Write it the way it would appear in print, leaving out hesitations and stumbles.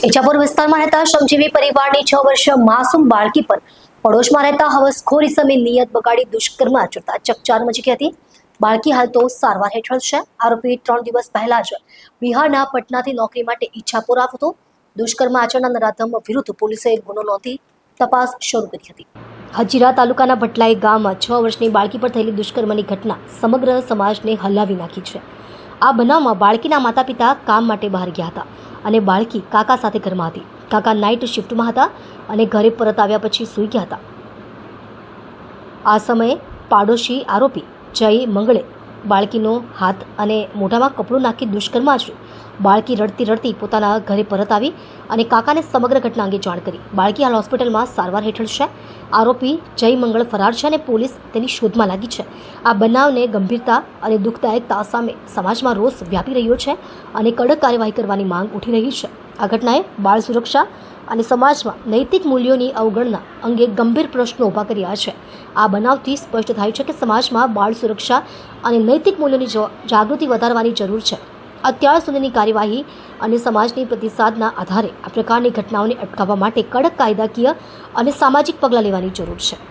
ઇજાપુર વિસ્તારમાં રહેતા શ્રમજીવી પરિવારની 6 વર્ષીય માસૂમ બાળકી પર પડોશમાં રહેતા હવસખોર ઇસમે નિયત બગાડી દુષ્કર્મ આચરતા ચકચાર મચી ગઈ હતી. બાળકી હાલ તો સારવાર હેઠળ છે. આરોપી 3 દિવસ પહેલા જ બિહારના પટનાથી નોકરી માટે ઇજાપુર આવ્યો હતો. દુષ્કર્મ આચરનાર નરાધમ વિરુદ્ધ પોલીસે ગુનો નોંધી તપાસ શરૂ કરી હતી. હજીરા તાલુકાના ભટલાઈ ગામમાં 6 વર્ષની બાળકી પર થયેલી દુષ્કર્મની ઘટના સમગ્ર સમાજને હલાવી નાખી છે. આ બનાવમાં બાળકીના માતા પિતા કામ માટે બહાર ગયા હતા અને બાળકી કાકા સાથે ઘરમાં હતી. કાકા નાઇટ શિફ્ટમાં હતા અને ઘરે પરત આવ્યા પછી સૂઈ ગયા હતા. આ સમયે પાડોશી આરોપી જય મંગળે બાળકીનો હાથ અને મોઢામાં કપડું નાખી દુષ્કર્મ આચર્યું. બાળકી રડતી રડતી પોતાના ઘરે પરત આવી અને કાકાને સમગ્ર ઘટના અંગે જાણ કરી. બાળકી હાલ હોસ્પિટલમાં સારવાર હેઠળ છે. આરોપી જય મંગળ ફરાર છે અને પોલીસ તેની શોધમાં લાગી છે. આ બનાવને ગંભીરતા અને દુઃખદાયકતા સામે સમાજમાં રોષ વ્યાપી રહ્યો છે અને કડક કાર્યવાહી કરવાની માંગ ઉઠી રહી છે. આ ઘટનાએ બાળ સુરક્ષા અને સમાજમાં નૈતિક મૂલ્યોની અવગણના અંગે ગંભીર પ્રશ્નો ઊભા કર્યા છે. આ બનાવથી સ્પષ્ટ થાય છે કે સમાજમાં બાળ સુરક્ષા અને નૈતિક મૂલ્યોની જાગૃતિ વધારવાની જરૂર છે. અત્યાર સુધીની કાર્યવાહી અને સમાજની પ્રતિસાદના આધારે આ પ્રકારની ઘટનાઓને અટકાવવા માટે કડક કાયદાકીય અને સામાજિક પગલાં લેવાની જરૂર છે.